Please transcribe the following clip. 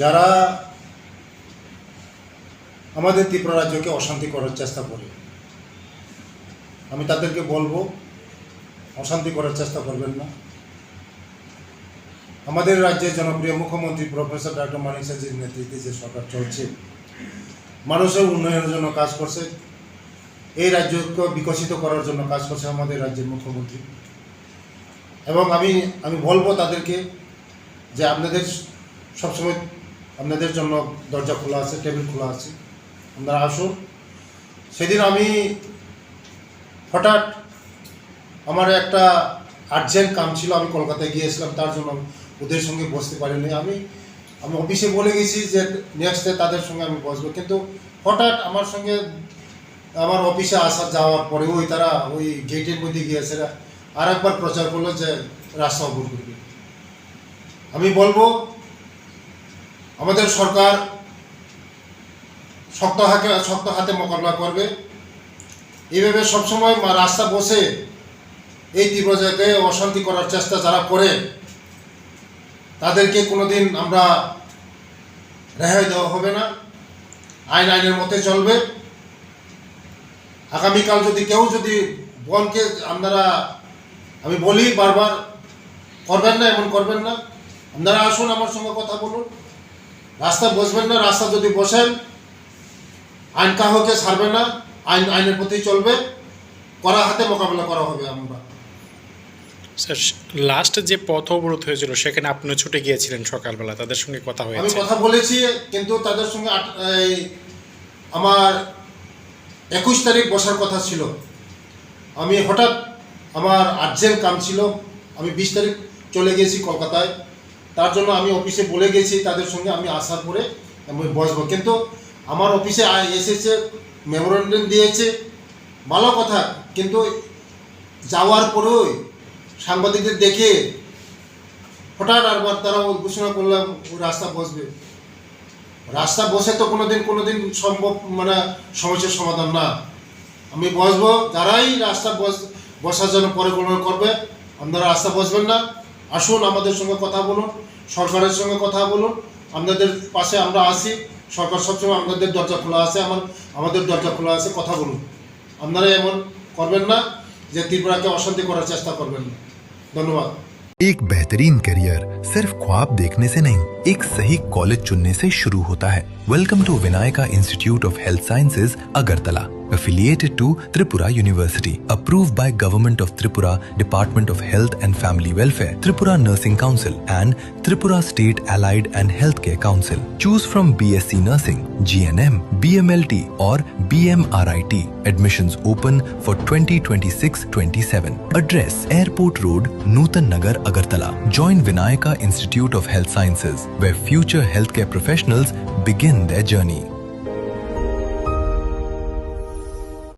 যারা আমাদের ত্রিপুরা রাজ্যকে অশান্তি করার চেষ্টা করে, আমি তাদেরকে বলবো অশান্তি করার চেষ্টা করবেন না। আমাদের রাজ্যের জনপ্রিয় মুখ্যমন্ত্রী প্রফেসর ডক্টর মানিক সাহাজির নেতৃত্বে যে সরকার চলছে, মানুষের উন্নয়নের জন্য কাজ করছে, এই রাজ্যকে বিকশিত করার জন্য কাজ করছে আমাদের রাজ্যের মুখ্যমন্ত্রী। এবং আমি বলবো তাদেরকে যে আপনাদের সবসময় আপনাদের জন্য দরজা খোলা আছে, টেবিল খোলা আছে, আপনারা আসুন। সেদিন আমি হঠাৎ আমার একটা আর্জেন্ট কাম ছিল, আমি কলকাতায় গিয়েছিলাম, তার জন্য ওদের সঙ্গে বসতে পারিনি। আমি অফিসে বলে গেছি যে নেক্সট ডে তাদের সঙ্গে আমি বসবো, কিন্তু হঠাৎ আমার অফিসে যাওয়ার পরে তারা ওই গেটের মধ্যে গিয়েছে আর একবার প্রচার করলো যে রাস্তা অবরোধ করবে। আমি বলবো আমাদের সরকার শক্ত হাতে মোকাবিলা করবে। এইভাবে সবসময় রাস্তা বসে এই তীব্র জায়গায় অশান্তি করার চেষ্টা যারা করে, তাদেরকে কোনোদিন আমরা রেহাই দেওয়া হবে না। আইনের মতে চলবে। আগামীকাল কেউ যদি বনকে আমি বলি বারবার, করবেন না, এমন করবেন না। আপনারা আসুন, আমার সঙ্গে কথা বলুন। রাস্তা বসবেন না, রাস্তা যদি বসেন আইন কাউকে ছাড়বে না, আইনের প্রতি চলবে, কড়া হাতে মোকাবেলা করা হবে। আমরা স্যার, লাস্ট যে পথ অবরোধ হয়েছিল সেখানে আপনি ছুটে গিয়েছিলেন সকালবেলা, তাদের সঙ্গে কথা হয়েছে? আমি কথা বলেছি, কিন্তু তাদের সঙ্গে আমার 21 তারিখ বসার কথা ছিল। আমি হঠাৎ আমার আর্জেন্ট কাম ছিল, আমি 20 তারিখ চলে গেছি কলকাতায়। তার জন্য আমি অফিসে বলে গেছি তাদের সঙ্গে আমি আসার পরে আমি বসবো, কিন্তু আমার অফিসে এসেছে, মেমোরেন্ডাম দিয়েছে, ভালো কথা, কিন্তু যাওয়ার পরেও সাংবাদিকদের দেখে হঠাৎ আরবার তারা ঘোষণা করলাম রাস্তা বসবে। রাস্তা বসে তো কোনোদিন সম্ভব সমস্যার সমাধান না। আমি বসবো, যারাই রাস্তা বসার জন্য পরিকল্পনা করবে, আপনারা রাস্তা বসবেন না। আসুন, আমাদের সঙ্গে কথা বলুন, সরকারের সঙ্গে কথা বলুন, আপনাদের পাশে আমরা আসি। সরকার সবসময় আমাদের দরজা খোলা আছে, আমাদের দরজা খোলা আছে, কথা বলুন। আপনারা এমন করবেন না যে ত্রিপুরাকে অশান্তি করার চেষ্টা করবেন না। ধন্যবাদ। एक बेहतरीन करियर सिर्फ ख्वाब देखने से नहीं, एक सही कॉलेज चुनने से शुरू होता है। Welcome to Vinayaka institute of health sciences, Agartala, affiliated to Tripura University, approved by Government of Tripura, Department of Health and Family Welfare, Tripura Nursing Council and Tripura State Allied and Healthcare Council. Choose from BSc Nursing, GNM, BMLT or BMRIT. Admissions open for 2026-27. Address: Airport Road, Nutan Nagar, Agartala. Join Vinayaka Institute of Health Sciences, where future healthcare professionals begin their journey.